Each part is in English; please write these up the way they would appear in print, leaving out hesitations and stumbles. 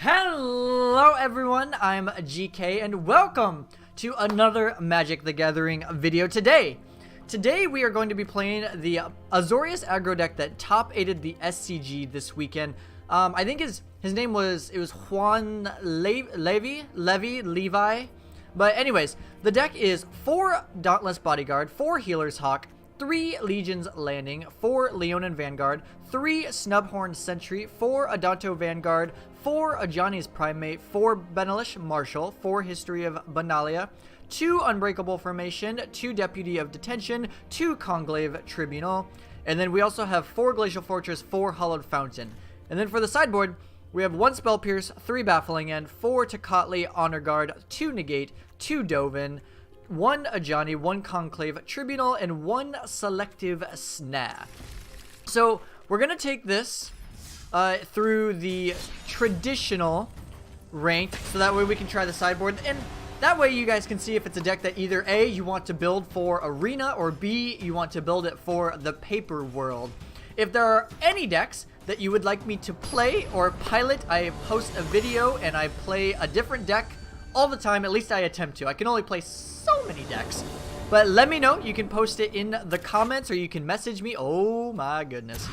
Hello everyone, I'm GK and welcome to another Magic the Gathering video today. Today we are going to be playing the Azorius Aggro deck that top 8'd the SCG this weekend. I think his name was Juan Leyva. But anyways, the deck is 4 Dauntless Bodyguard, 4 Healer's Hawk, 3 Legion's Landing, 4 Leonin Vanguard, 3 Snubhorn Sentry, 4 Adanto Vanguard, 4 Ajani's Primate, 4 Benelish Marshal, 4 History of Benalia, 2 Unbreakable Formation, 2 Deputy of Detention, 2 Conclave Tribunal, and then we also have 4 Glacial Fortress, 4 Hollowed Fountain. And then for the sideboard, we have 1 Spell Pierce, 3 Baffling End, 4 Tocatli Honor Guard, 2 Negate, 2 Dovin, 1 Ajani, 1 Conclave Tribunal, and 1 Selective Snare. So we're going to take this through the traditional ranked, so that way we can try the sideboard, and that way you guys can see if it's a deck that either A, you want to build for Arena, or B, you want to build it for the paper world. If there are any decks that you would like me to play or pilot, I post a video and I play a different deck all the time. At least I attempt to. I can only play so many decks, but let me know. You can post it in the comments or you can message me. Oh my goodness,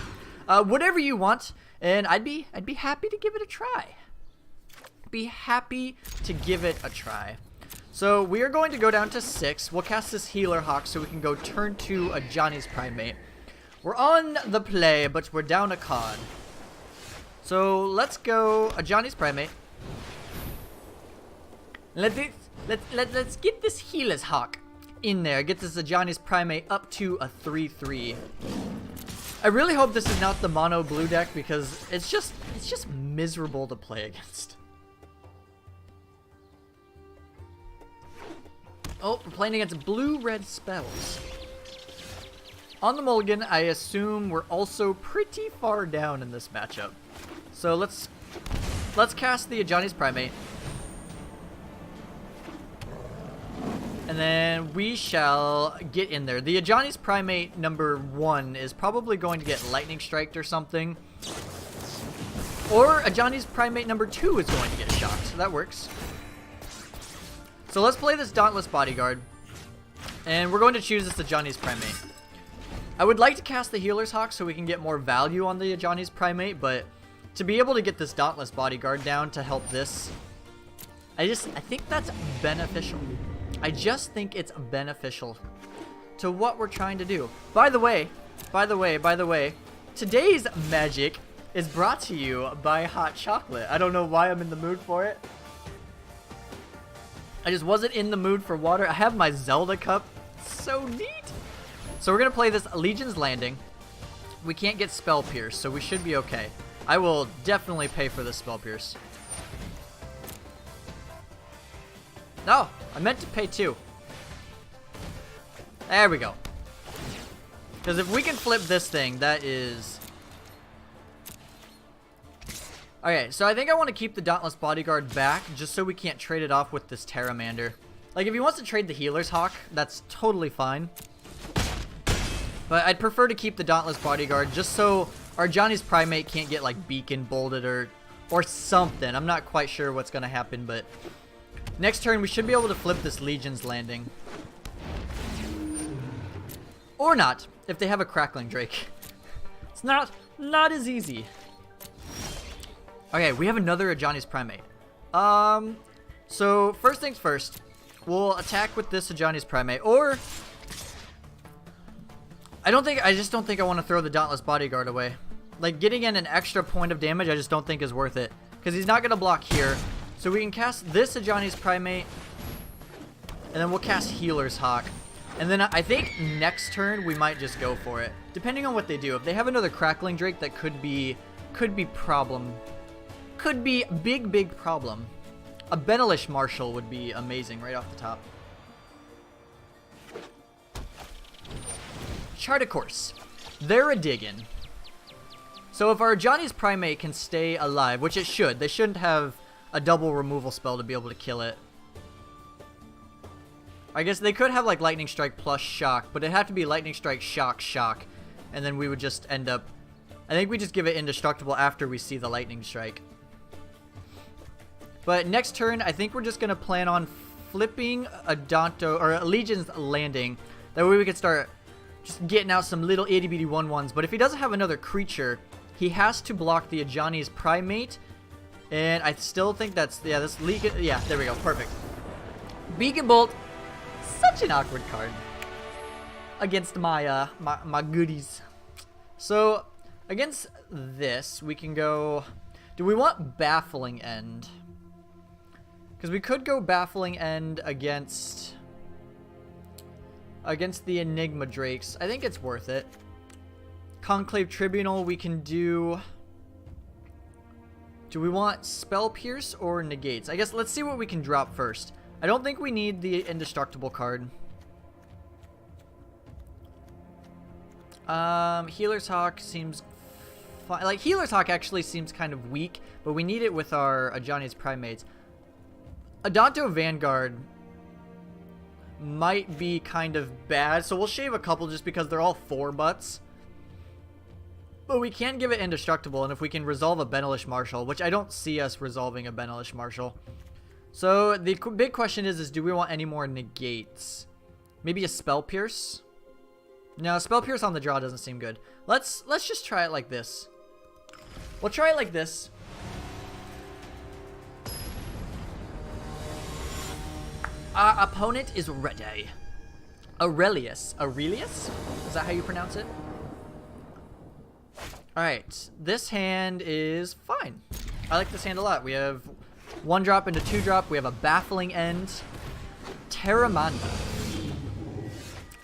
whatever you want, and I'd be happy to give it a try. Be happy to give it a try. So we are going to go down to 6. We'll cast this Healer Hawk so we can go turn 2 Ajani's Primate. We're on the play, but we're down a card. So let's go Ajani's Primate. Let's get this Healer's Hawk in there. Get this Ajani's Primate up to a 3/3. I really hope this is not the mono blue deck because it's just miserable to play against. Oh, we're playing against blue-red spells. On the mulligan, I assume we're also pretty far down in this matchup. So let's cast the Ajani's Primate. And then we shall get in there. The Ajani's Primate number 1 is probably going to get Lightning Striked or something. Or Ajani's Primate number 2 is going to get shocked. So that works. So let's play this Dauntless Bodyguard. And we're going to choose this Ajani's Primate. I would like to cast the Healer's Hawk so we can get more value on the Ajani's Primate, but to be able to get this Dauntless Bodyguard down to help this, I think that's beneficial. I just think it's beneficial to what we're trying to do. By the way, today's Magic is brought to you by hot chocolate. I don't know why I'm in the mood for it. I just wasn't in the mood for water. I have my Zelda cup. So neat. So we're going to play this Legion's Landing. We can't get Spell Pierce, so we should be okay. I will definitely pay for this Spell Pierce. No, I meant to pay 2. There we go. Because if we can flip this thing, that is... Okay, so I think I want to keep the Dauntless Bodyguard back, just so we can't trade it off with this Terramander. Like, if he wants to trade the Healer's Hawk, that's totally fine. But I'd prefer to keep the Dauntless Bodyguard, just so our Ajani's Primate can't get, like, Beacon Bolted or something. I'm not quite sure what's going to happen, but... Next turn, we should be able to flip this Legion's Landing. Or not, if they have a Crackling Drake. It's not as easy. Okay, we have another Ajani's Primate. So, first things first. We'll attack with this Ajani's Primate, or... I just don't think I want to throw the Dauntless Bodyguard away. Like, getting in an extra point of damage, I just don't think is worth it. Because he's not going to block here. So we can cast this Ajani's Primate, and then we'll cast Healer's Hawk. And then I think next turn we might just go for it, depending on what they do. If they have another Crackling Drake, that could be problem. Could be big problem. A Benelish Marshal would be amazing right off the top. Chart a course. They're a diggin'. So if our Ajani's Primate can stay alive, which it should, they shouldn't have a double removal spell to be able to kill it. I guess they could have like Lightning Strike plus Shock, but it'd have to be Lightning Strike, Shock, and then we would just end up... I think we just give it indestructible after we see the Lightning Strike. But next turn, I think we're just going to plan on flipping a Danto or a Legion's Landing. That way we can start just getting out some little itty bitty 1/1s. But if he doesn't have another creature, he has to block the Ajani's Primate. And I still think that's, yeah, this League, yeah, there we go, perfect. Beacon Bolt, such an awkward card against my my goodies. So against this, we can go, do we want Baffling End? Because we could go Baffling End against the Enigma Drakes. I think it's worth it. Conclave Tribunal we can do. Do we want Spell Pierce or Negates? I guess let's see what we can drop first. I don't think we need the Indestructible card. Healer's Hawk seems fine. Like, Healer's Hawk actually seems kind of weak, but we need it with our Ajani's Primates. Adanto Vanguard might be kind of bad, so we'll shave a couple just because they're all 4-butts. But we can give it Indestructible, and if we can resolve a Benelish Marshal, which I don't see us resolving a Benelish Marshal. So the big question is do we want any more negates? Maybe a Spell Pierce? No, Spell Pierce on the draw doesn't seem good. Let's just try it like this. We'll try it like this. Our opponent is ready. Aurelius. Aurelius? Is that how you pronounce it? Alright, this hand is fine. I like this hand a lot. We have 1-drop into 2-drop. We have a Baffling End. Terramanda.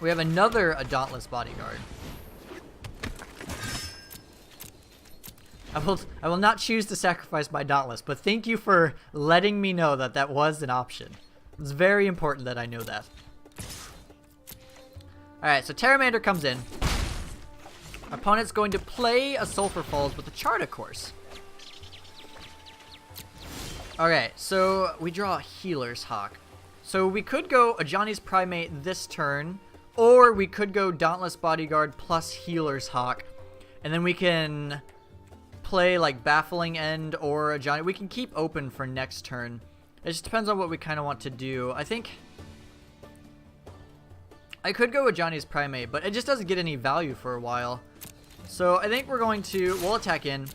We have another Dauntless Bodyguard. I will not choose to sacrifice my Dauntless, but thank you for letting me know that that was an option. It's very important that I know that. Alright, so Terramander comes in. Our opponent's going to play a Sulphur Falls with a Charta Course. Okay, so we draw a Healer's Hawk. So we could go Ajani's Primate this turn, or we could go Dauntless Bodyguard plus Healer's Hawk. And then we can play like Baffling End or Ajani. We can keep open for next turn. It just depends on what we kind of want to do. I think I could go Ajani's Primate, but it just doesn't get any value for a while. So I think we're going to, we'll attack in.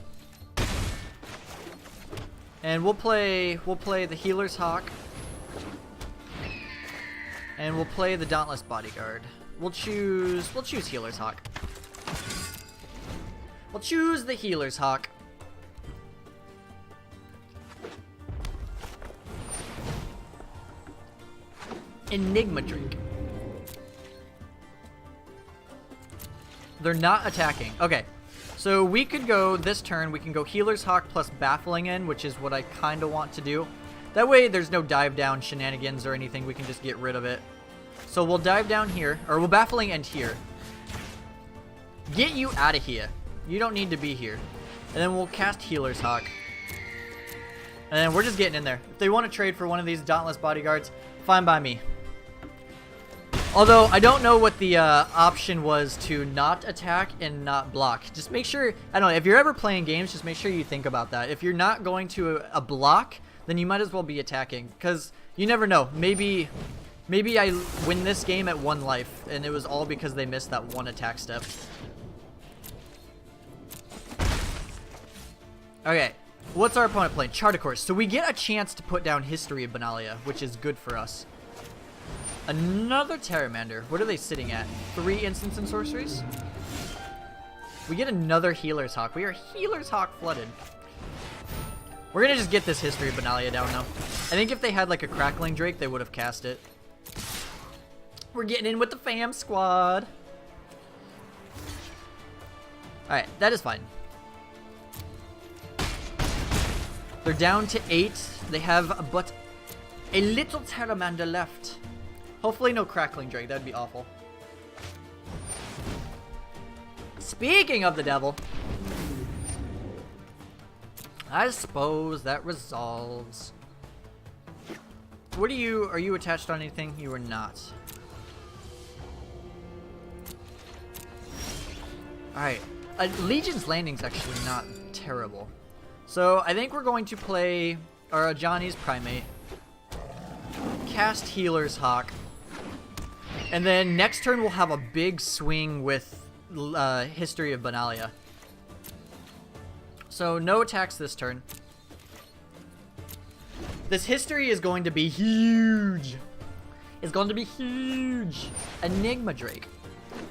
And we'll play the Healer's Hawk. And we'll play the Dauntless Bodyguard. We'll choose Healer's Hawk. We'll choose the Healer's Hawk. Enigma Drake. They're not attacking. Okay. So we could go this turn, we can go Healer's Hawk plus Baffling End, which is what I kind of want to do. That way there's no dive down shenanigans or anything, we can just get rid of it. So we'll dive down here, or we'll Baffling End here. Get you out of here. You don't need to be here. And then we'll cast Healer's Hawk. And then we're just getting in there. If they want to trade for one of these Dauntless Bodyguards, fine by me. Although, I don't know what the option was to not attack and not block. Just make sure, I don't know, if you're ever playing games, just make sure you think about that. If you're not going to a block, then you might as well be attacking. Because you never know. Maybe I win this game at 1 life, and it was all because they missed that 1 attack step. Okay, what's our opponent playing? Charta Course. So we get a chance to put down History of Benalia, which is good for us. Another Terramander. What are they sitting at? 3 instants and sorceries? We get another Healer's Hawk. We are Healer's Hawk flooded. We're gonna just get this History of Benalia down now. I think if they had like a Crackling Drake, they would have cast it. We're getting in with the fam squad. Alright, that is fine. They're down to 8. They have but a little Terramander left. Hopefully no Crackling Drake. That'd be awful. Speaking of the devil, I suppose that resolves. What are you attached on anything? You are not. Alright. Legion's Landing's actually not terrible. So I think we're going to play or a Johnny's Primate. Cast Healer's Hawk. And then next turn we'll have a big swing with History of Benalia. So no attacks this turn. This history is going to be huge. It's going to be huge. Enigma Drake.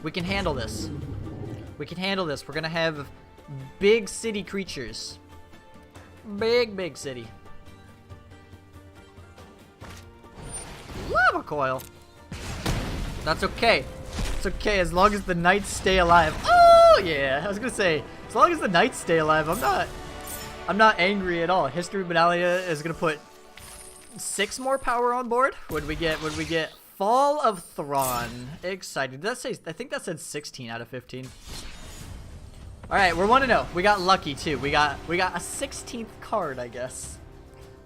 We can handle this. We can handle this. We're going to have big city creatures. Big city. Lava Coil. That's okay. It's okay as long as the knights stay alive. Oh yeah, I was gonna say, as long as the knights stay alive, I'm not angry at all. History Benalia is gonna put 6 more power on board. Would we get Fall of Thrawn? Excited. Did that say? I think that said 16 out of 15. All right, we're 1-0. We got lucky too. We got a 16th card, I guess.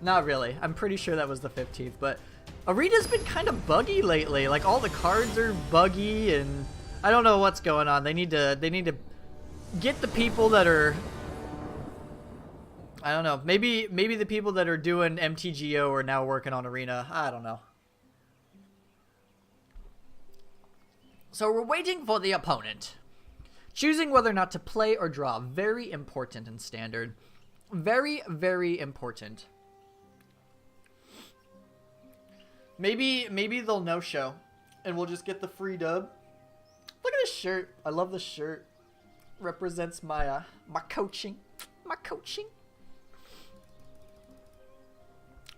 Not really. I'm pretty sure that was the 15th, but Arena's been kind of buggy lately. Like all the cards are buggy, and I don't know what's going on. They need to get the people that are, I don't know. Maybe the people that are doing MTGO are now working on Arena. I don't know. So we're waiting for the opponent. Choosing whether or not to play or draw. Very important in Standard. Very important. Maybe they'll no-show, and we'll just get the free dub. Look at this shirt. I love this shirt. Represents my my coaching.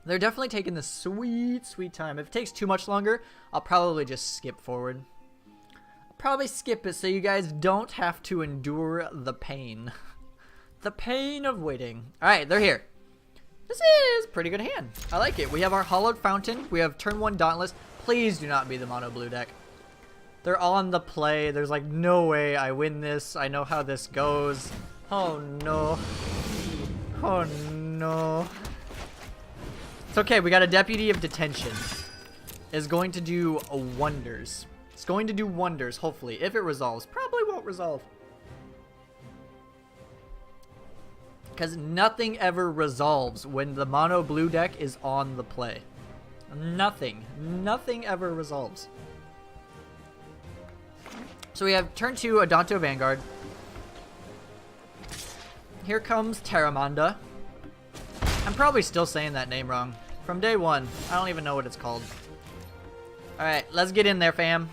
They're definitely taking the sweet time. If it takes too much longer, I'll probably just skip forward. I'll probably skip it so you guys don't have to endure the pain. The pain of waiting. All right, they're here. This is a pretty good hand. I like it. We have our Hollowed Fountain. We have turn 1 Dauntless. Please do not be the mono blue deck. They're on the play. There's like no way I win this. I know how this goes. Oh no. Oh no. It's okay. We got a Deputy of Detention. It's going to do wonders. It's going to do wonders, hopefully. If it resolves. Probably won't resolve. Because nothing ever resolves when the mono blue deck is on the play. Nothing ever resolves. So we have turn 2, Adanto Vanguard. Here comes Terramanda. I'm probably still saying that name wrong. From day 1, I don't even know what it's called. Alright, let's get in there, fam.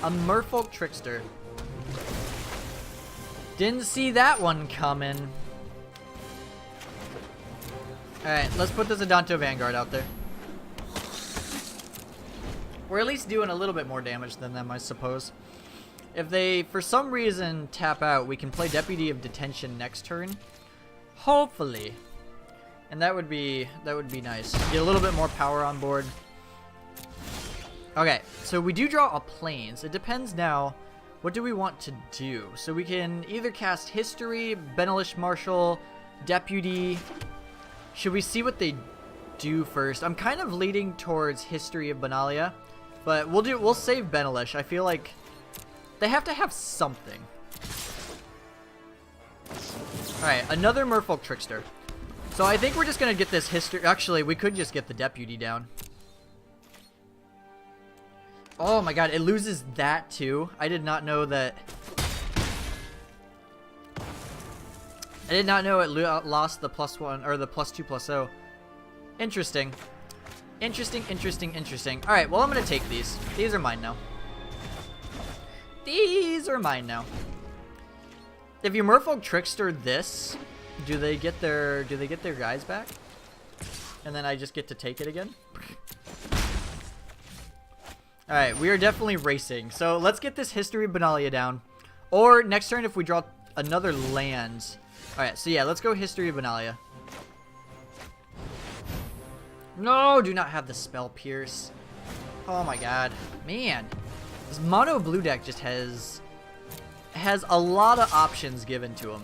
A Merfolk Trickster. Didn't see that one coming. Alright, let's put this Adanto Vanguard out there. We're at least doing a little bit more damage than them, I suppose. If they, for some reason, tap out, we can play Deputy of Detention next turn. Hopefully. And that would be nice. Get a little bit more power on board. Okay, so we do draw a Plains. It depends now. What do we want to do? So we can either cast History, Benelish Marshal, Deputy. Should we see what they do first? I'm kind of leading towards History of Benalia, but we'll save Benelish. I feel like they have to have something. Alright, another Merfolk Trickster. So I think we're just gonna get this History. Actually, we could just get the Deputy down. Oh my god, it loses that too. I did not know that. I did not know it lost the +1 or the +2/+0. Interesting. Interesting. Alright, well, I'm gonna take these. These are mine now. These are mine now. If you Merfolk Trickster this, do they get their guys back? And then I just get to take it again? Alright, we are definitely racing. So let's get this History of Benalia down. Or next turn if we draw another land. Alright, so yeah, let's go History of Benalia. No, do not have the Spell Pierce. Oh my god. Man. This mono blue deck just has a lot of options given to him.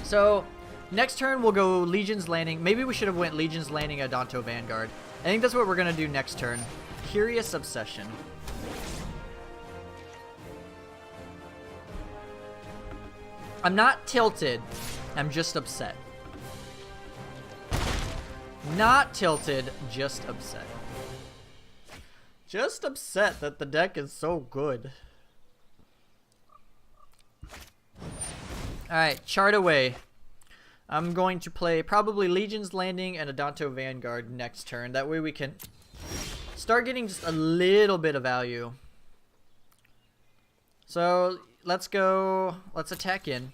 So, next turn we'll go Legion's Landing. Maybe we should have went Legion's Landing Adanto Vanguard. I think that's what we're going to do next turn. Curious Obsession. I'm not tilted. I'm just upset. Not tilted, just upset. Just upset that the deck is so good. Alright, chart away. I'm going to play probably Legion's Landing and Adanto Vanguard next turn. That way we can start getting just a little bit of value. So let's go. Let's attack in.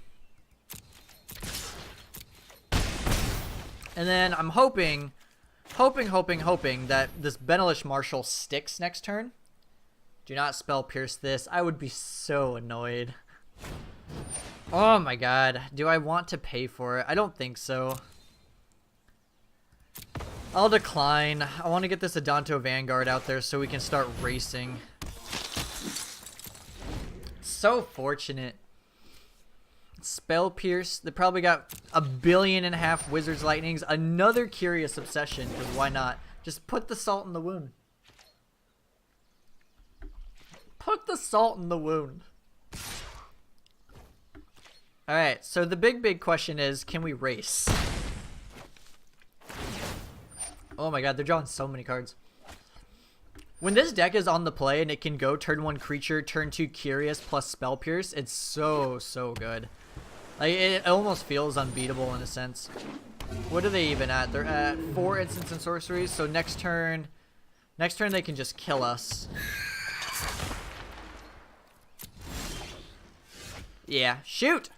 And then I'm hoping that this Benelish Marshal sticks next turn. Do not spell pierce this. I would be so annoyed. Oh my god. Do I want to pay for it? I don't think so. I'll decline. I want to get this Adanto Vanguard out there so we can start racing. So fortunate. Spell Pierce. They probably got 1.5 billion Wizard's Lightnings. Another Curious Obsession, because why not? Just put the salt in the wound. Put the salt in the wound. Alright, so the big question is, can we race? Oh my god, they're drawing so many cards. When this deck is on the play and it can go turn 1 creature, turn 2 Curious plus Spell Pierce, it's so good. Like, it almost feels unbeatable in a sense. What are they even at? They're at 4 instants and sorceries, so next turn they can just kill us. Yeah, shoot!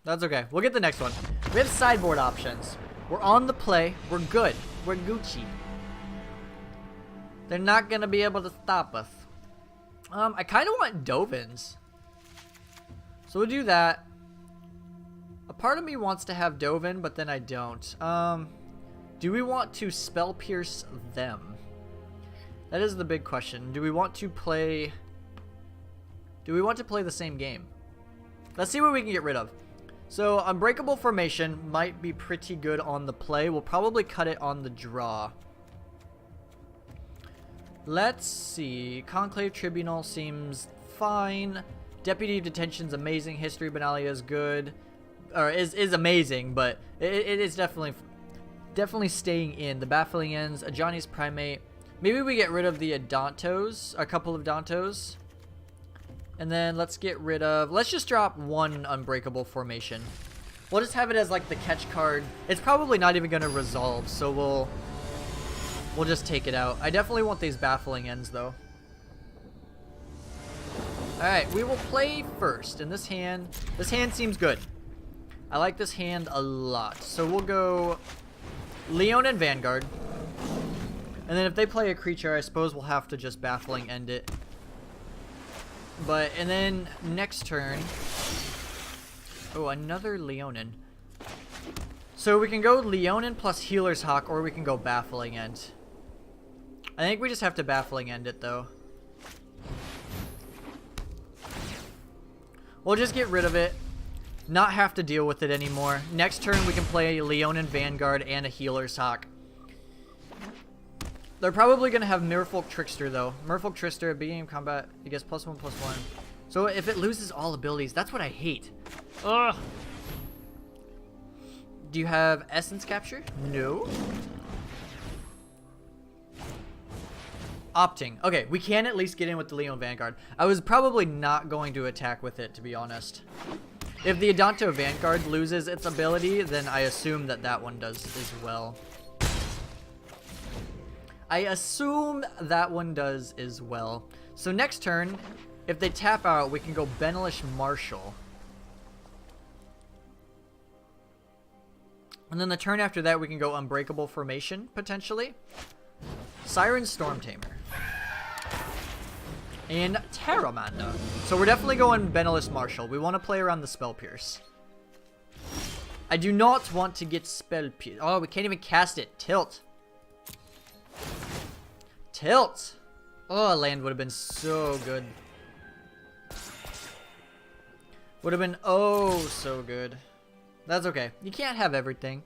That's okay. We'll get the next one. We have sideboard options. We're on the play. We're good. We're Gucci. They're not gonna be able to stop us. I kind of want Dovins. So we'll do that. A part of me wants to have Dovin, but then I don't. Do we want to Spell Pierce them? That is the big question. Do we want to play the same game? Let's see what we can get rid of. So Unbreakable Formation might be pretty good on the play. We'll probably cut it on the draw. Let's see. Conclave Tribunal seems fine. Deputy of Detention's amazing. History Benalia is good. Or is amazing, but it is definitely staying in. The Baffling Ends, Ajani's Primate. Maybe we get rid of the Adantos, a couple of Adantos. And then let's get rid of, let's just drop 1 Unbreakable Formation. We'll just have it as like the catch card. It's probably not even going to resolve, so we'll just take it out. I definitely want these Baffling Ends though. Alright, we will play first. And this hand seems good. I like this hand a lot. So we'll go Leonin Vanguard. And then if they play a creature, I suppose we'll have to just Baffling End it. And then next turn, oh, another Leonin. So we can go Leonin plus Healer's Hawk, or we can go Baffling End. I think we just have to Baffling End it, though. We'll just get rid of it, not have to deal with it anymore. Next turn, we can play Leonin Vanguard and a Healer's Hawk. They're probably going to have Merfolk Trickster, though. Merfolk Trickster, at beginning of combat, it gets +1/+1. So if it loses all abilities, that's what I hate. Ugh. Do you have Essence Capture? No. Opting. Okay, we can at least get in with the Leonin Vanguard. I was probably not going to attack with it, to be honest. If the Adanto Vanguard loses its ability, then I assume that one does as well. I assume that one does as well. So next turn, if they tap out, we can go Benelish Marshal. And then the turn after that, we can go Unbreakable Formation, potentially. Siren Storm Tamer. And Terramanda. So we're definitely going Benelish Marshal. We want to play around the Spell Pierce. I do not want to get Spell Pierce. Oh, we can't even cast it. Tilt. Tilt! Oh, land would have been so good. Would have been oh so good. That's okay. You can't have everything.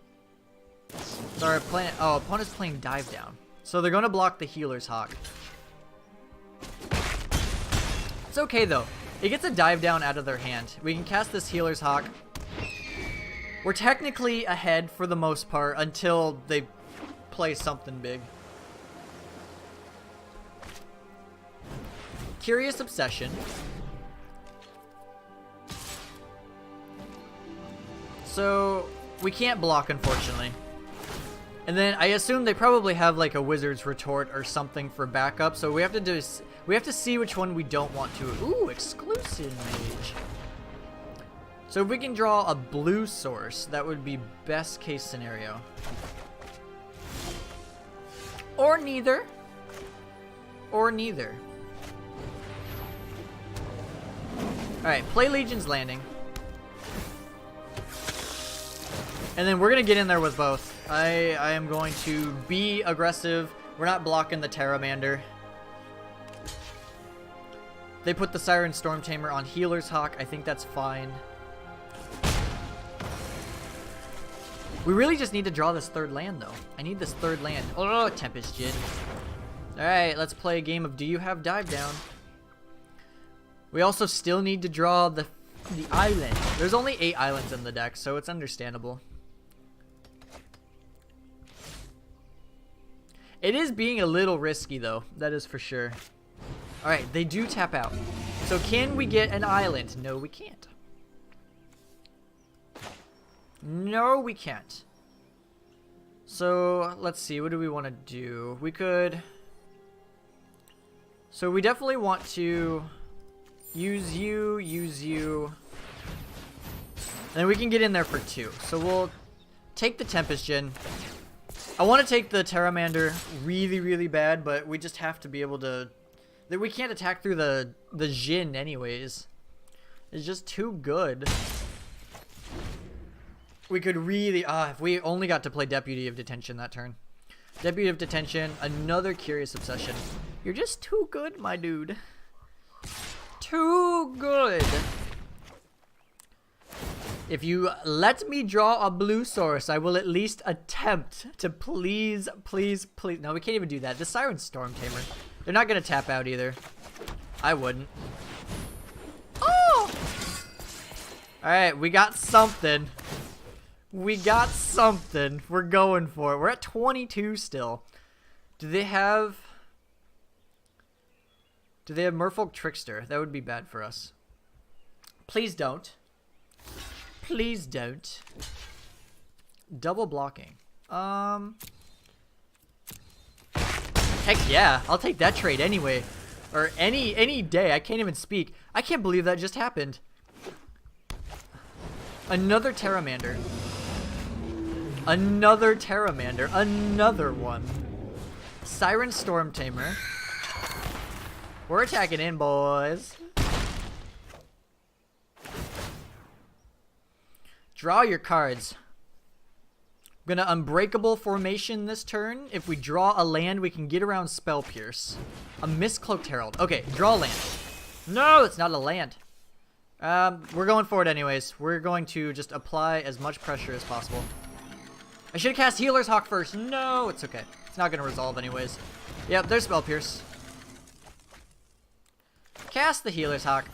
Sorry, opponent's playing Dive Down. So they're going to block the Healer's Hawk. It's okay though. It gets a Dive Down out of their hand. We can cast this Healer's Hawk. We're technically ahead for the most part until they play something big. Curious Obsession. So we can't block, unfortunately. And then I assume they probably have like a Wizard's Retort or something for backup. So we have to see which one we don't want to. Ooh, Exclusive Mage. So if we can draw a blue source, that would be best case scenario. Or neither. Or neither. Alright, play Legion's Landing. And then we're going to get in there with both. I am going to be aggressive. We're not blocking the Terramander. They put the Siren Storm Tamer on Healer's Hawk. I think that's fine. We really just need to draw this third land, though. I need this third land. Oh, Tempest Jin. Alright, let's play a game of Do You Have Dive Down? We also still need to draw the island. There's only 8 islands in the deck, so it's understandable. It is being a little risky, though. That is for sure. Alright, they do tap out. So can we get an island? No, we can't. No, we can't. So, let's see. What do we want to do? We could... So we definitely want to use you. And then we can get in there for 2. So we'll take the Tempest Jin. I want to take the Terramander really, really bad, but we just have to be able to... We can't attack through the Jin anyways. It's just too good. We could really... if we only got to play Deputy of Detention that turn. Deputy of Detention, another Curious Obsession. You're just too good, my dude. Too good. If you let me draw a blue source, I will at least attempt to please. No, we can't even do that. The Siren Storm Tamer. They're not going to tap out either. I wouldn't. Oh! Alright, we got something. We got something. We're going for it. We're at 22 still. Do they have Merfolk Trickster? That would be bad for us. Please don't. Please don't. Double blocking. Heck yeah. I'll take that trade anyway. Or any day. I can't even speak. I can't believe that just happened. Another Terramander. Another Terramander. Another one. Siren Storm Tamer. We're attacking in, boys. Draw your cards. I'm gonna Unbreakable Formation this turn. If we draw a land, we can get around Spell Pierce. A Mistcloaked Herald. Okay, draw a land. No, it's not a land. We're going for it anyways. We're going to just apply as much pressure as possible. I should have cast Healer's Hawk first. No, it's okay. It's not going to resolve anyways. Yep, there's Spell Pierce. Cast the Healer's Hawk.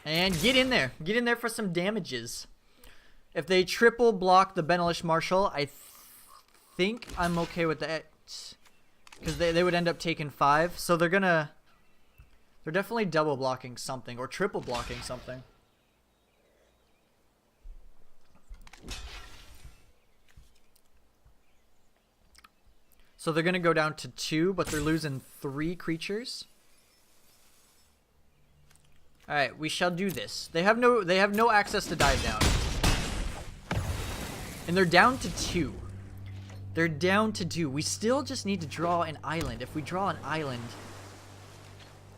And get in there. Get in there for some damages. If they triple block the Benelish Marshal, I think I'm okay with that. Because they would end up taking 5. So they're definitely double blocking something. Or triple blocking something. So they're going to go down to 2, but they're losing 3 creatures. Alright, we shall do this. They have no access to dive down. And they're down to 2. They're down to 2. We still just need to draw an island. If we draw an island,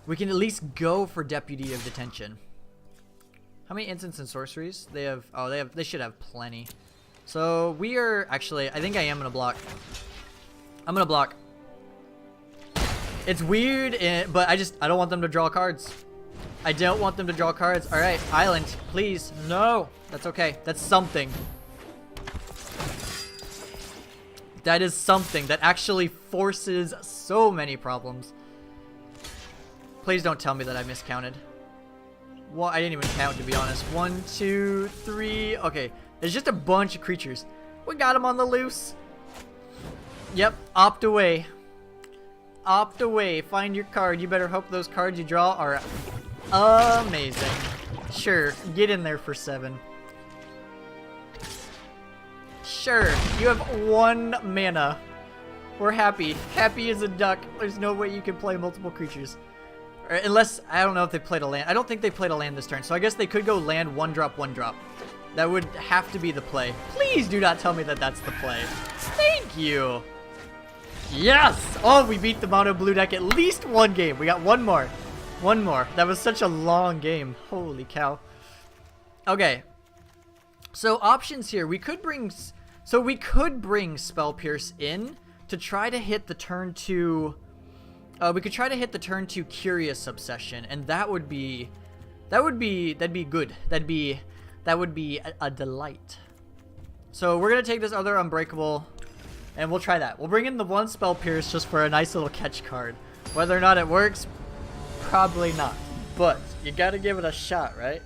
we can at least go for Deputy of Detention. How many instants and sorceries? They should have plenty. So we are actually, I think I am going to block. I'm going to block. It's weird, but I don't want them to draw cards. I don't want them to draw cards. All right, island, please. No, that's okay. That's something. That is something that actually forces so many problems. Please don't tell me that I miscounted. Well, I didn't even count, to be honest. 1, 2, 3. Okay, there's just a bunch of creatures. We got him on the loose. Yep, opt away. Opt away. Find your card. You better hope those cards you draw are amazing. Sure, get in there for 7. Sure, you have 1 mana. We're happy. Happy as a duck. There's no way you can play multiple creatures. Or unless, I don't know if they played a land. I don't think they played a land this turn, so I guess they could go land 1-drop, 1-drop. That would have to be the play. Please do not tell me that that's the play. Thank you. Yes! Oh, we beat the mono blue deck at least 1 game. We got 1 more. 1 more. That was such a long game. Holy cow. Okay. So options here. We could bring Spell Pierce in to try to hit the turn 2. We could try to hit the turn 2 Curious Obsession, and that'd be good. That would be a delight. So we're gonna take this other Unbreakable, and we'll try that. We'll bring in the 1 Spell Pierce just for a nice little catch card. Whether or not it works, probably not. But you gotta give it a shot, right?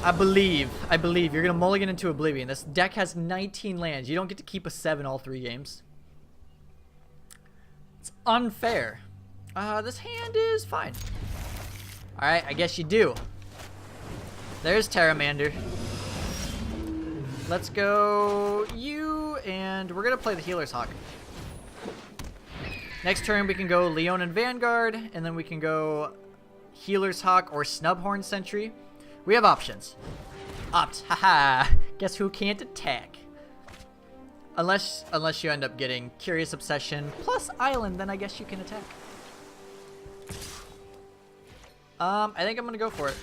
I believe you're gonna mulligan into Oblivion. This deck has 19 lands. You don't get to keep a 7 all 3 games. It's unfair. This hand is fine. Alright, I guess you do. There's Terramander. Let's go you, and we're gonna play the Healer's Hawk. Next turn we can go Leonin Vanguard, and then we can go Healer's Hawk or Snubhorn Sentry. We have options. Opt. Haha. Guess who can't attack? Unless you end up getting Curious Obsession plus Island, then I guess you can attack. I think I'm gonna go for it.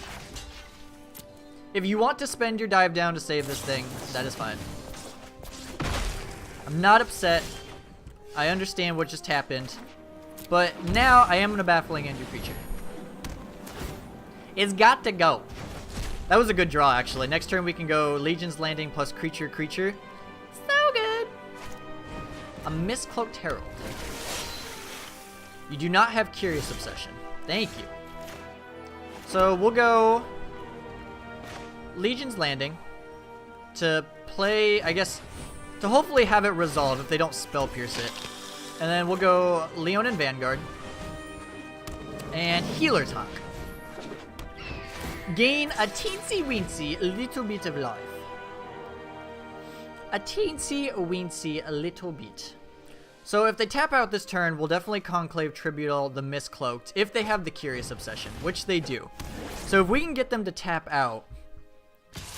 If you want to spend your dive down to save this thing, that is fine. I'm not upset. I understand what just happened. But now I am gonna Baffling End your creature. It's got to go. That was a good draw, actually. Next turn we can go Legion's Landing plus creature. So good. A Mistcloaked Herald. You do not have Curious Obsession. Thank you. So we'll go Legion's Landing to play, I guess, to hopefully have it resolved if they don't Spell Pierce it. And then we'll go Leonin Vanguard and Healer's Hawk. Gain a teensy-weensy little bit of life. A teensy-weensy little bit. So if they tap out this turn, we'll definitely Conclave Tribunal the Mistcloaked if they have the Curious Obsession, which they do. So if we can get them to tap out,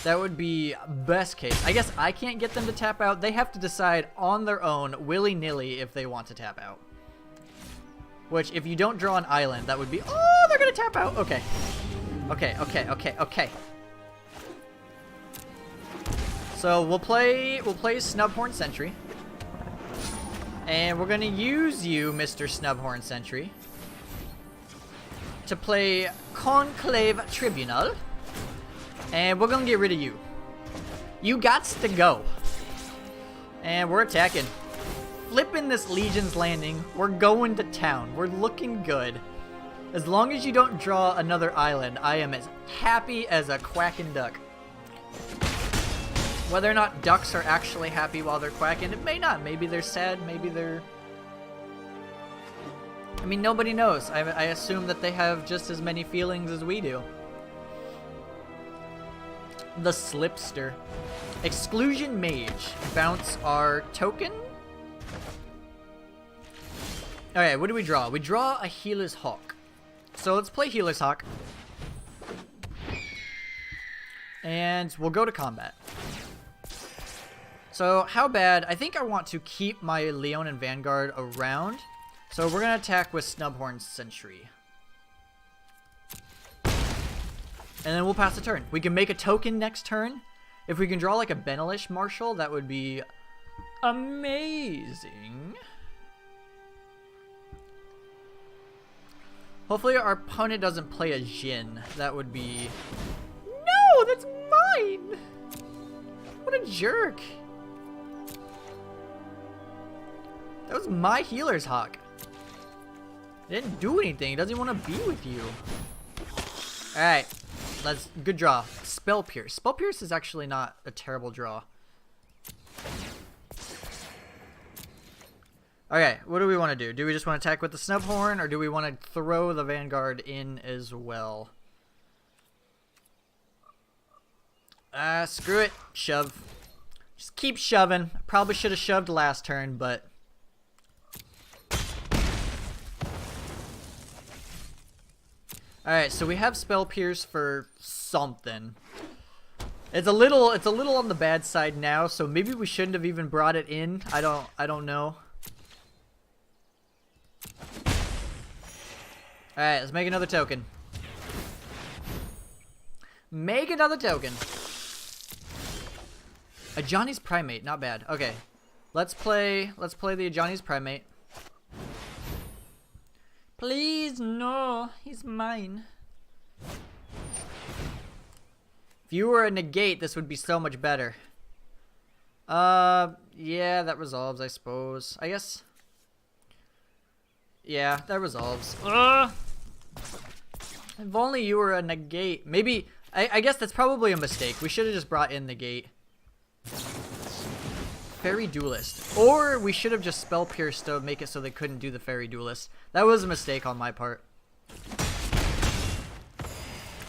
that would be best case. I guess I can't get them to tap out. They have to decide on their own, willy-nilly, if they want to tap out. Which, if you don't draw an island, that would be... Oh, they're going to tap out. Okay. Okay. So we'll play Snubhorn Sentry. And we're going to use you, Mr. Snubhorn Sentry, to play Conclave Tribunal. And we're going to get rid of you. You gots to go. And we're attacking. Flipping this Legion's Landing. We're going to town. We're looking good. As long as you don't draw another island, I am as happy as a quacking duck. Whether or not ducks are actually happy while they're quacking, it may not. Maybe they're sad, maybe they're... I mean, nobody knows. I assume that they have just as many feelings as we do. The Slipster. Exclusion Mage. Bounce our token. Alright, what do we draw? We draw a Healer's Hawk. So let's play Healer's Hawk. And we'll go to combat. So how bad? I think I want to keep my Leonin Vanguard around. So we're going to attack with Snubhorn Sentry. And then we'll pass the turn. We can make a token next turn. If we can draw like a Benelish Marshal, that would be amazing. Hopefully our opponent doesn't play a Jin. That would be... No, that's mine! What a jerk. That was my Healer's Hawk. It didn't do anything. It doesn't want to be with you. Alright. That's good draw. Spell Pierce. Spell Pierce is actually not a terrible draw. Okay, what do we want to do? Do we just want to attack with the Snubhorn, or do we want to throw the Vanguard in as well? Screw it. Shove. Just keep shoving. Probably should have shoved last turn, but... Alright, so we have Spell Pierce for something. It's a little on the bad side now, so maybe we shouldn't have even brought it in. I don't know. Alright, let's make another token. Make another token. A Johnny's Primate, not bad. Okay. Let's play the Johnny's Primate. Please, no. He's mine. If you were a negate, this would be so much better. Yeah, that resolves, I suppose. I guess. Yeah, that resolves. If only you were a negate. Maybe, I guess that's probably a mistake. We should have just brought in negate. Fairy Duelist. Or we should have just Spell Pierced to make it so they couldn't do the Fairy Duelist. That was a mistake on my part.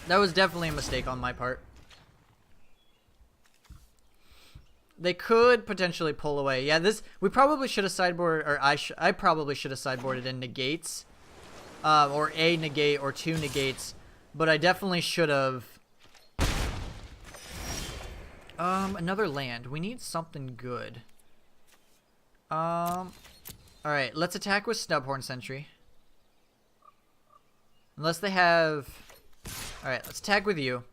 That was definitely a mistake on my part. They could potentially pull away. Yeah, we probably should have sideboarded, or I probably should have sideboarded in negates. Or a negate or two negates. But I definitely should have. Another land. We need something good. Alright, let's attack with Snubhorn Sentry. Unless they have... Alright, let's attack with you.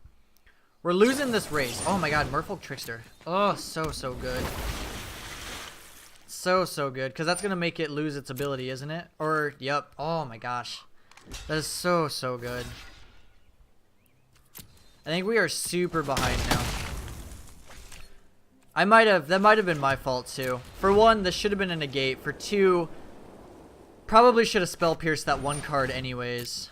We're losing this race. Oh my god, Merfolk Trickster. Oh, so good. So good. Because that's going to make it lose its ability, isn't it? Or, yep. Oh my gosh. That is so good. I think we are super behind now. That might have been my fault too. For one, this should have been a negate. For two, probably should have Spell Pierced that one card anyways.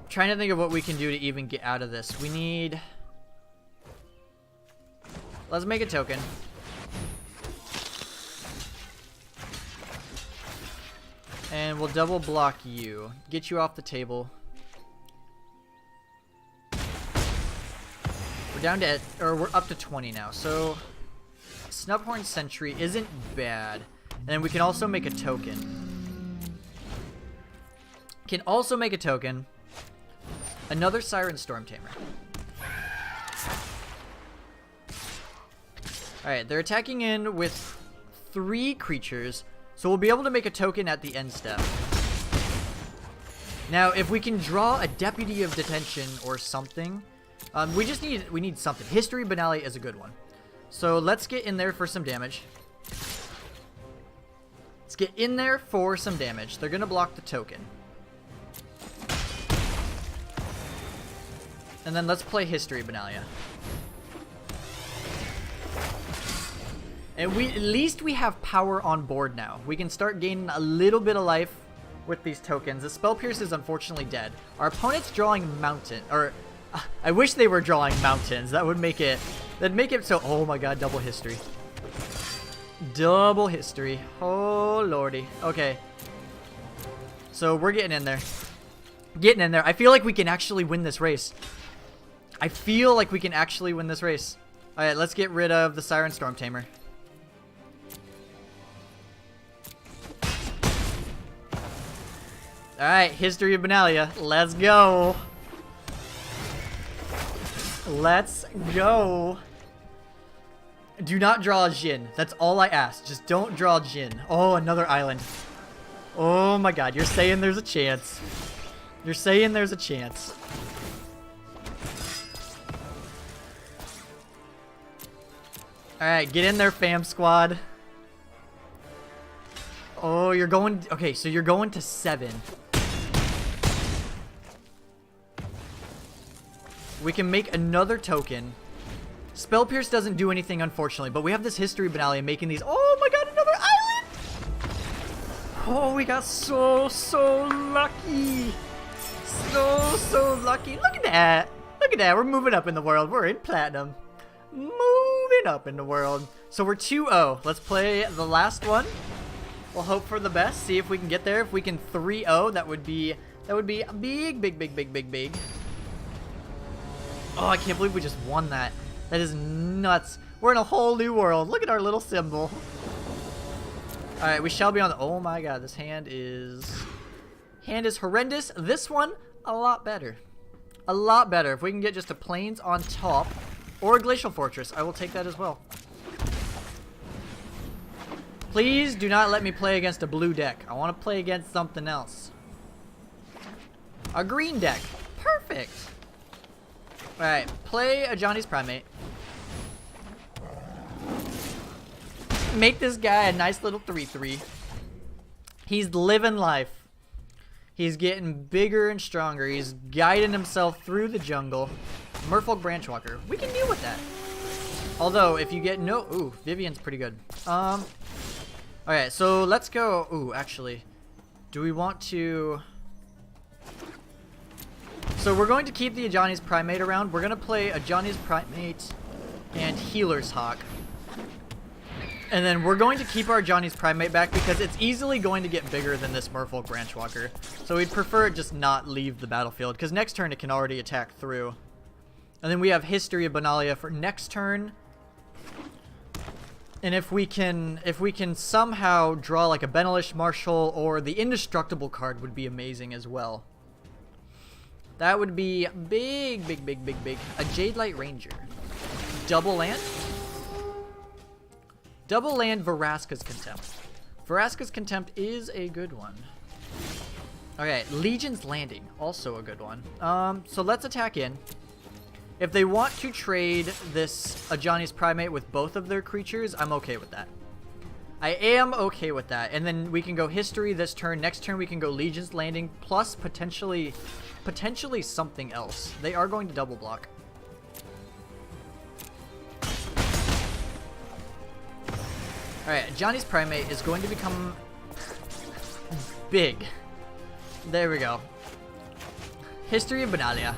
Trying to think of what we can do to even get out of this. We need... Let's make a token. And we'll double block you. Get you off the table. We're down to, or we're up to 20 now. So, Snubhorn Sentry isn't bad. And then we can also make a token. Can also make a token. Another Siren Storm Tamer. Alright, they're attacking in with 3 creatures. So we'll be able to make a token at the end step. Now, if we can draw a Deputy of Detention or something... we need something. History Banale is a good one. So let's get in there for some damage. Let's get in there for some damage. They're going to block the token. And then let's play History Benalia. And at least we have power on board now. We can start gaining a little bit of life with these tokens. The Spell Pierce is unfortunately dead. Our opponent's drawing Mountain, or... I wish they were drawing mountains. That would make it... That'd make it so... Oh my god, double history. Double history. Oh lordy. Okay. So we're getting in there. Getting in there. I feel like we can actually win this race. I feel like we can actually win this race. Alright, let's get rid of the Siren Storm Tamer. Alright, History of Benalia. Let's go. Let's go. Do not draw a Jin. That's all I ask. Just don't draw Jin. Oh, another island. Oh my god. You're saying there's a chance. You're saying there's a chance. Alright, get in there, fam squad. Oh, you're going... Okay, so you're going to 7. We can make another token. Spell Pierce doesn't do anything, unfortunately, but we have this History Benalia making these... Oh my god, another island! Oh, we got so lucky. So lucky. Look at that. Look at that. We're moving up in the world. We're in platinum. Moving up in the world. So we're 2-0. Let's play the last one. We'll hope for the best. See if we can get there. If we can 3-0, that would be big. Oh, I can't believe we just won that. That is nuts. We're in a whole new world. Look at our little symbol. All right, we shall be on the... Oh my god, this hand is horrendous. This one, a lot better. A lot better. If we can get just a Plains on top or a Glacial Fortress, I will take that as well. Please do not let me play against a blue deck. I want to play against something else. A green deck. Perfect. All right, play a Johnny's Primate. Make this guy a nice little 3/3. He's living life. He's getting bigger and stronger. He's guiding himself through the jungle. Merfolk Branchwalker. We can deal with that. Although, if you get no... Ooh, Vivian's pretty good. Alright, so let's go... Ooh, actually. Do we want to... So we're going to keep the Ajani's Primate around. We're going to play Ajani's Primate and Healer's Hawk. And then we're going to keep our Ajani's Primate back because it's easily going to get bigger than this Merfolk Branchwalker. So we'd prefer it just not leave the battlefield because next turn it can already attack through. And then we have History of Benalia for next turn. And if we can somehow draw like a Benalish Marshal or the Indestructible card would be amazing as well. That would be big. A Jade Light Ranger. Double land? Double land Vraska's Contempt. Vraska's Contempt is a good one. Okay, Legion's Landing, also a good one. So let's attack in. If they want to trade this Ajani's Primate with both of their creatures, I'm okay with that. I am okay with that. And then we can go History this turn. Next turn we can go Legion's Landing plus potentially something else. They are going to double block. Alright, Ajani's Primate is going to become big. There we go. History of Benalia.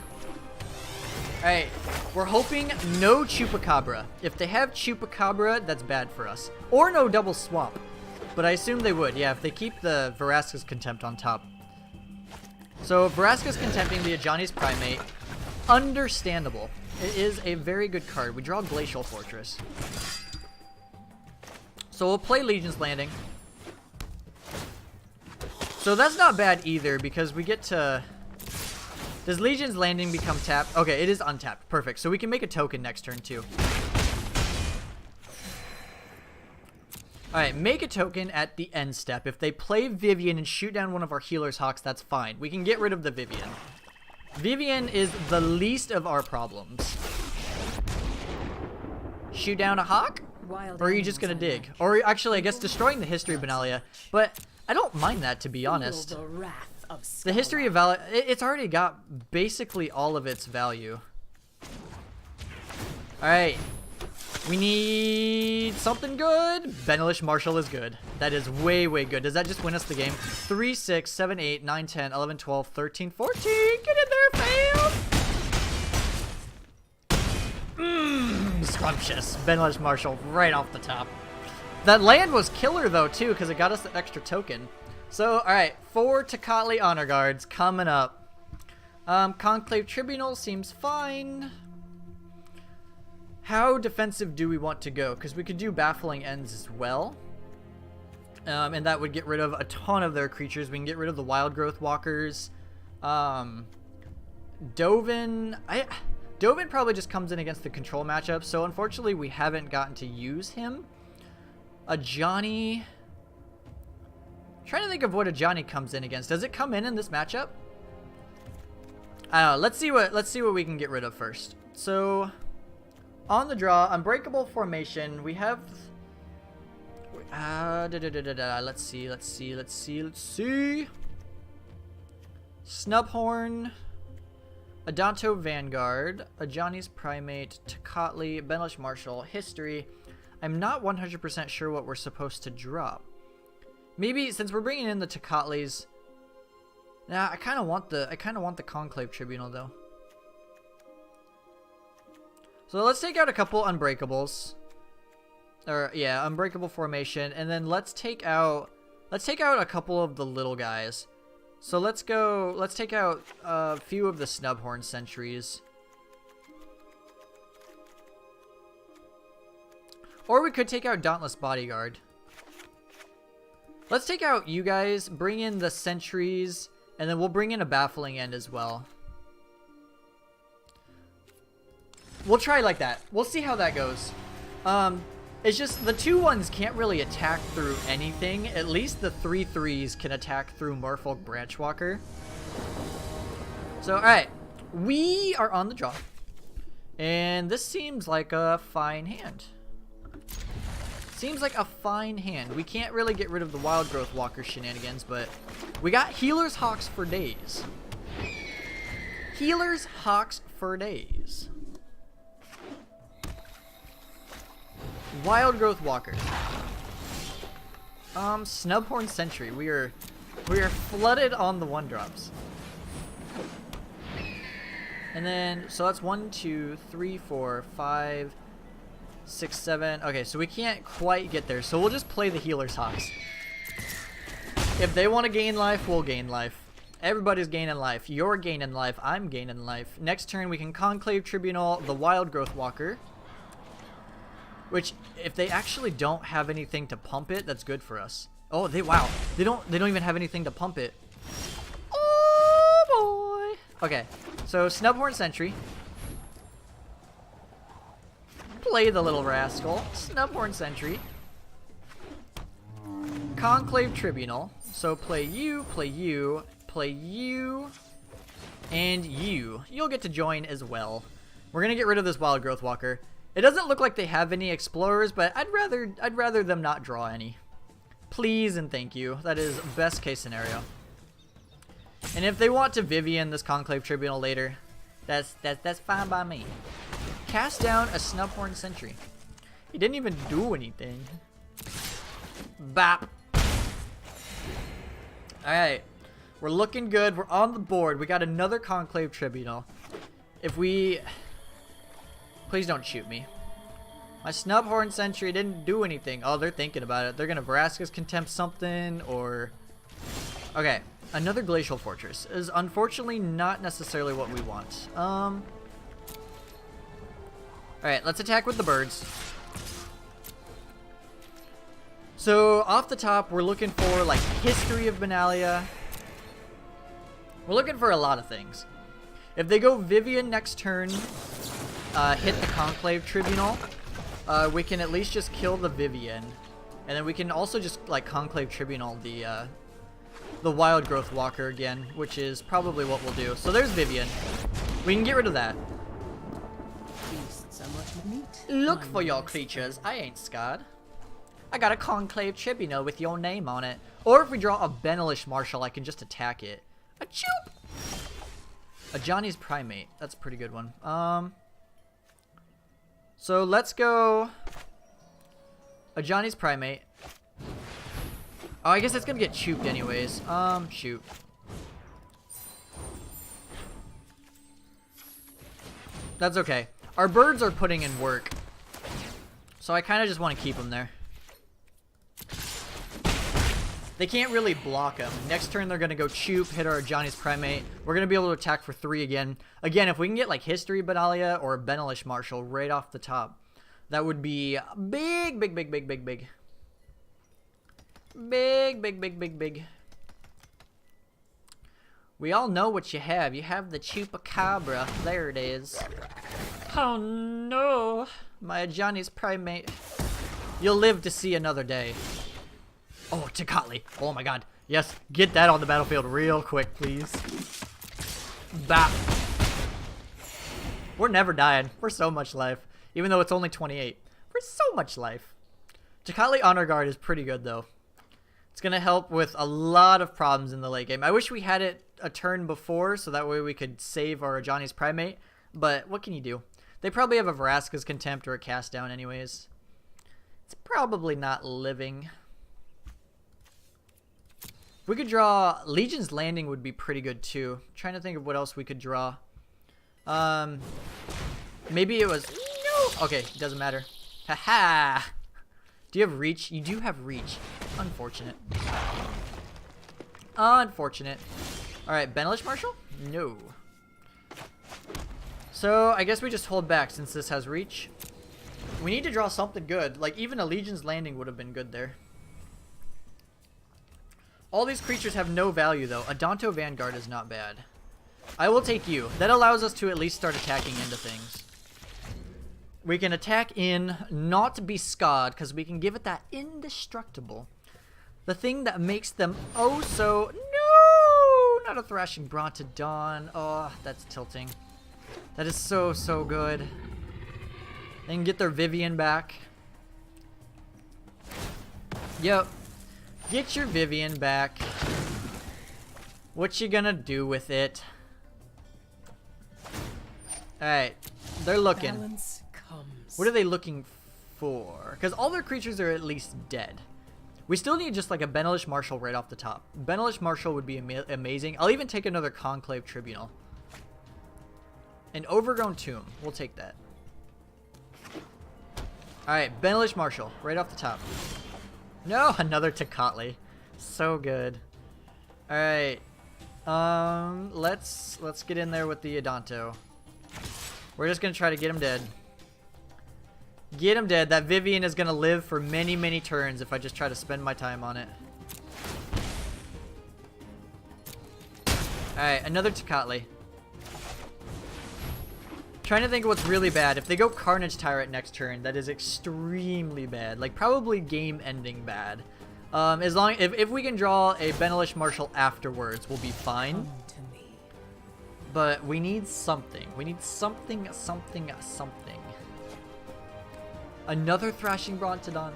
Alright, we're hoping no Chupacabra. If they have Chupacabra, that's bad for us. Or no Double Swamp. But I assume they would, yeah, if they keep the Vraska's Contempt on top. So, Vraska's Contempting the Ajani's Primate. Understandable. It is a very good card. We draw Glacial Fortress. So we'll play Legion's Landing. So that's not bad either because we get to... Does Legion's Landing become tapped? Okay, it is untapped. Perfect. So we can make a token next turn too. Alright, make a token at the end step. If they play Vivian and shoot down one of our Healer's Hawks, that's fine. We can get rid of the Vivian. Vivian is the least of our problems. Shoot down a Hawk? Or are you just gonna dig? Or actually, I guess destroying the History of Benalia. But I don't mind that, to be honest. The History of Benalia, it's already got basically all of its value. Alright. We need something good. Benalish Marshal is good. That is way good. Does that just win us the game? 3, 6, 7, 8, 9, 10, 11, 12, 13, 14. Get in there, fam! Scrumptious. Benalish Marshal right off the top. That land was killer though too because it got us the extra token. So alright, 4 Tecatli Honor Guards coming up. Conclave Tribunal seems fine. How defensive do we want to go? Because we could do Baffling Ends as well. And that would get rid of a ton of their creatures. We can get rid of the Wild Growth Walkers. Dovin... Dovin probably just comes in against the control matchup, so unfortunately we haven't gotten to use him. Ajani... Trying to think of what Ajani comes in against. Does it come in this matchup? I don't know. Let's see what we can get rid of first. So, on the draw, Unbreakable Formation. We have... Let's see. Snubhorn... Adanto Vanguard, Ajani's Primate, Tecatli, Benalish Marshal, History. I'm not 100% sure what we're supposed to drop. Maybe, since we're bringing in the Tecatlis, Nah, I kind of want the Conclave Tribunal though. So let's take out a couple Unbreakables. Or yeah, Unbreakable formation, and then let's take out a couple of the little guys. So let's take out a few of the Snubhorn Sentries. Or we could take out Dauntless Bodyguard. Let's take out you guys, bring in the Sentries, and then we'll bring in a Baffling End as well. We'll try like that. We'll see how that goes. It's just the 2/1s can't really attack through anything. At least the 3/3s can attack through Merfolk Branchwalker. So, alright. We are on the draw. And this seems like a fine hand. Seems like a fine hand. We can't really get rid of the Wild Growth Walker shenanigans, but we got Healer's Hawks for days. Healer's Hawks for days. Wild Growth Walker. Snubhorn Sentry. We are flooded on the 1-drops. And then, so that's 1, 2, 3, 4, 5, 6, 7. Okay, so we can't quite get there. So we'll just play the Healer's Hawks. If they want to gain life, we'll gain life. Everybody's gaining life. You're gaining life. I'm gaining life. Next turn, we can Conclave Tribunal the Wild Growth Walker. Which, if they actually don't have anything to pump it, that's good for us. Oh, wow. They don't even have anything to pump it. Oh boy. Okay, so Snubhorn Sentry. Play the little rascal. Snubhorn Sentry. Conclave Tribunal. So play you, play you, play you, and you. You'll get to join as well. We're gonna get rid of this Wild Growth Walker. It doesn't look like they have any Explorers, but I'd rather them not draw any. Please and thank you. That is best case scenario. And if they want to Vivian this Conclave Tribunal later, that's fine by me. Cast down a Snubhorn Sentry. He didn't even do anything. Bap. Alright. We're looking good. We're on the board. We got another Conclave Tribunal. If we... Please don't shoot me. My Snubhorn Sentry didn't do anything. Oh, they're thinking about it. They're going to Vraska's Contempt something, or... Okay. Another Glacial Fortress is unfortunately not necessarily what we want. Alright, let's attack with the birds. So, off the top, we're looking for, like, History of Benalia. We're looking for a lot of things. If they go Vivian next turn, hit the Conclave Tribunal, we can at least just kill the Vivian. And then we can also just, like, Conclave Tribunal the Wild Growth Walker again, which is probably what we'll do. So there's Vivian. We can get rid of that. Look for your creatures. I ain't scared. I got a Conclave Tribunal with your name on it. Or if we draw a Benelish Marshal, I can just attack it. A choop! A Johnny's Primate. That's a pretty good one. So let's go a Johnny's Primate. Oh, I guess it's gonna get chooped anyways. Shoot. That's okay. Our birds are putting in work. So I kind of just want to keep them there. They can't really block them. Next turn they're going to go choop, hit our Johnny's Primate. We're going to be able to attack for 3 again. Again, if we can get like History Benalia or Benelish Marshal right off the top, that would be big, big, big, big, big, big. Big, big, big, big, big. We all know what you have. You have the Chupacabra. There it is. Oh no. My Johnny's Primate. You'll live to see another day. Oh, Tecatli. Oh my god. Yes, get that on the battlefield real quick, please. Bap. We're never dying. We're so much life. Even though it's only 28. We're so much life. Tecatli Honor Guard is pretty good, though. It's going to help with a lot of problems in the late game. I wish we had it a turn before, so that way we could save our Johnny's Primate. But what can you do? They probably have a Vraska's Contempt or a Cast Down anyways. It's probably not living. we could draw Legion's Landing would be pretty good too. Trying to think of what else we could draw. Maybe it was no. Okay, it doesn't matter. Haha. Do you have reach? You do have reach. Unfortunate. Unfortunate. All right, Benelish Marshal? No. So I guess we just hold back since this has reach. We need to draw something good. Like even a Legion's Landing would have been good there. All these creatures have no value though. A Adanto Vanguard is not bad. I will take you. That allows us to at least start attacking into things. We can attack in, not be scarred, because we can give it that indestructible. The thing that makes them oh so... No! Not a Thrashing Brontodon. Oh, that's tilting. That is so, so good. They can get their Vivian back. Yep. Get your Vivian back. What you gonna do with it? Alright. They're looking. Balance comes. What are they looking for? Because all their creatures are at least dead. We still need just like a Benelish Marshal right off the top. Benelish Marshal would be amazing. I'll even take another Conclave Tribunal. An Overgrown Tomb. We'll take that. Alright, Benelish Marshal. Right off the top. No, another Tecatli. So good. Alright. Let's get in there with the Adanto. We're just gonna try to get him dead. Get him dead. That Vivian is gonna live for many, many turns if I just try to spend my time on it. Alright, another Tecatli. Trying to think of what's really bad. If they go Carnage Tyrant next turn, that is extremely bad. Like, probably game-ending bad. As long if we can draw a Benelish Marshal afterwards, we'll be fine. But we need something. We need something. Another Thrashing Brontodon.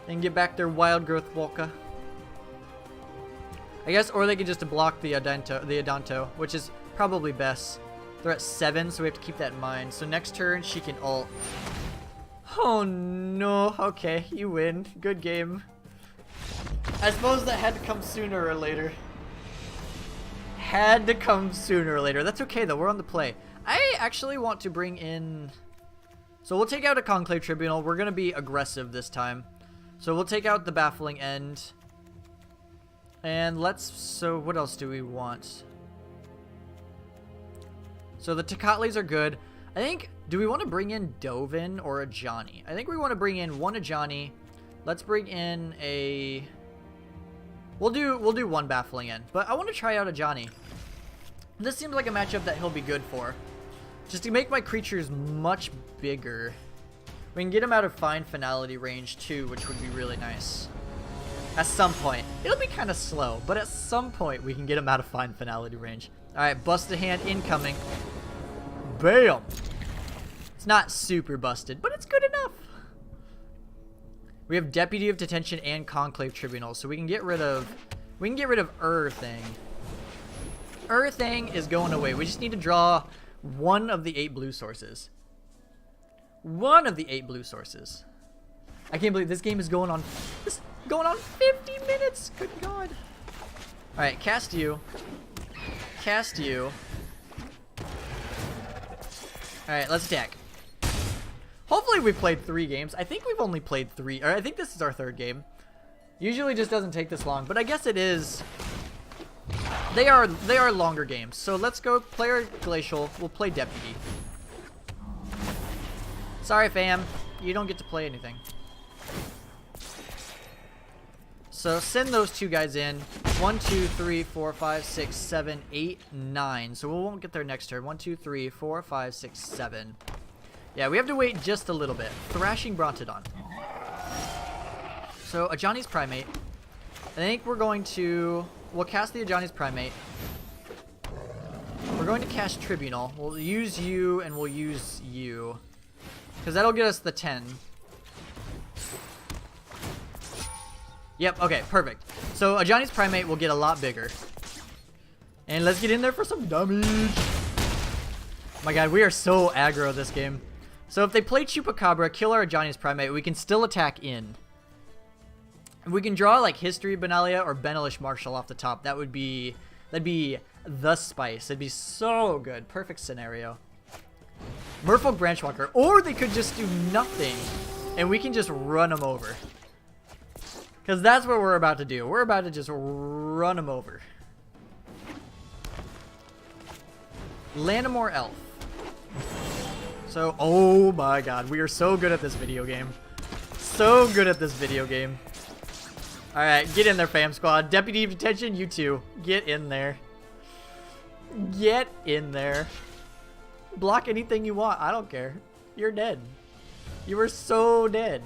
And get back their Wild Growth Volca. I guess, or they could just block the Adanto, which is probably best. They're at 7, so we have to keep that in mind. So next turn, she can ult. Oh no, okay, you win. Good game. I suppose that had to come sooner or later. Had to come sooner or later. That's okay though, we're on the play. I actually want to bring in... So we'll take out a Conclave Tribunal. We're going to be aggressive this time. So we'll take out the Baffling End. And let's... So what else do we want? So the Tecatlis are good. I think... Do we want to bring in Dovin or a Johnny? I think we want to bring in one Johnny. Let's bring in a... We'll do one Baffling End. But I want to try out a Johnny. This seems like a matchup that he'll be good for. Just to make my creatures much bigger. We can get him out of Fine Finality range too, which would be really nice. At some point. It'll be kind of slow, but at some point we can get him out of Fine Finality range. Alright, Busted Hand incoming. Bam! It's not super busted, but it's good enough. We have Deputy of Detention and Conclave Tribunal, so we can get rid of Thing. Thing is going away. We just need to draw one of the 8 blue sources. One of the 8 blue sources. I can't believe this game is going on 50 minutes. Good God. All right, cast you. Cast you. All right, let's attack. Hopefully we played 3 games. I think we've only played 3, or I think this is our 3rd game. Usually just doesn't take this long, but I guess it is. They are longer games. So let's go player Glacial. We'll play Deputy. Sorry, fam. You don't get to play anything. So send those 2 guys in. 1, 2, 3, 4, 5, 6, 7, 8, 9. So we won't get there next turn. 1, 2, 3, 4, 5, 6, 7. Yeah, we have to wait just a little bit. Thrashing Brontodon. So Ajani's Primate. I think we're going to... We'll cast the Ajani's Primate. We're going to cast Tribunal. We'll use you and we'll use you. Because that'll get us the 10. Yep, okay, perfect. So Ajani's Primate will get a lot bigger. And let's get in there for some damage. Oh my God, we are so aggro this game. So if they play Chupacabra, kill our Ajani's Primate, we can still attack in. If we can draw like History Benalia or Benelish Marshall off the top, that'd be the spice. It'd be so good. Perfect scenario. Merfolk Branchwalker. Or they could just do nothing and we can just run them over. Because that's what we're about to do. We're about to just run them over. Lanimore Elf. So, oh my god. We are so good at this video game. So good at this video game. Alright, get in there, fam squad. Deputy of Detention, you two. Get in there. Get in there. Block anything you want. I don't care. You're dead. You were so dead.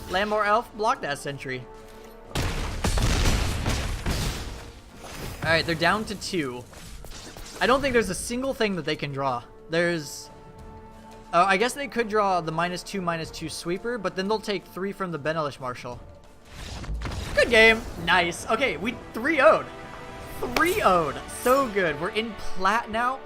Lanimore Elf, block that sentry. Alright, they're down to 2. I don't think there's a single thing that they can draw. There's... I guess they could draw the -2/-2 sweeper, but then they'll take 3 from the Benelish Marshal. Good game. Nice. Okay, we 3-0'd. 3-0'd. So good. We're in plat now.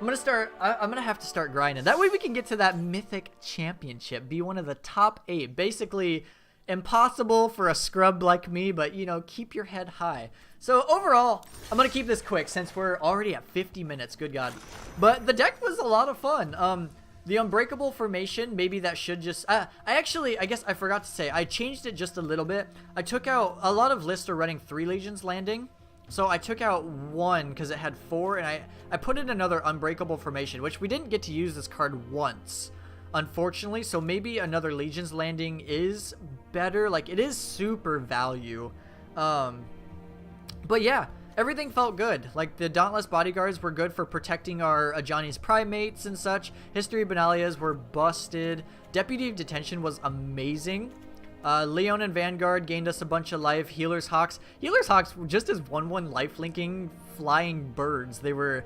I'm gonna have to start grinding. That way we can get to that mythic championship. Be one of the top 8. Basically impossible for a scrub like me, but you know, keep your head high. So overall, I'm gonna keep this quick since we're already at 50 minutes. Good God. But the deck was a lot of fun. The Unbreakable Formation, maybe that should just... I guess I forgot to say, I changed it just a little bit. I took out... A lot of lists are running 3 Legions landing. So I took out 1 because it had 4, and I put in another Unbreakable Formation, which we didn't get to use this card once, unfortunately. So maybe another Legions landing is better. Like, it is super value. But yeah. Everything felt good. Like, the Dauntless Bodyguards were good for protecting our Ajani's Primates and such. History Benalias were busted. Deputy of Detention was amazing. Leonin Vanguard gained us a bunch of life. Healer's Hawks. Healer's Hawks were just as 1/1 life-linking flying birds. They were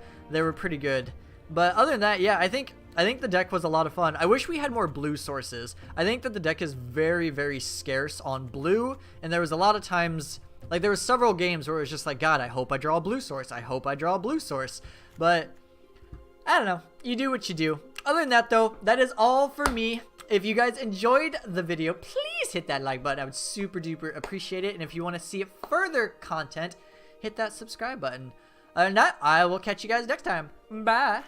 pretty good. But other than that, yeah, I think the deck was a lot of fun. I wish we had more blue sources. I think that the deck is very, very scarce on blue, and there was a lot of times... Like, there were several games where it was just like, God, I hope I draw a blue source. I hope I draw a blue source. But, I don't know. You do what you do. Other than that, though, that is all for me. If you guys enjoyed the video, please hit that like button. I would super duper appreciate it. And if you want to see further content, hit that subscribe button. Other than that, I will catch you guys next time. Bye.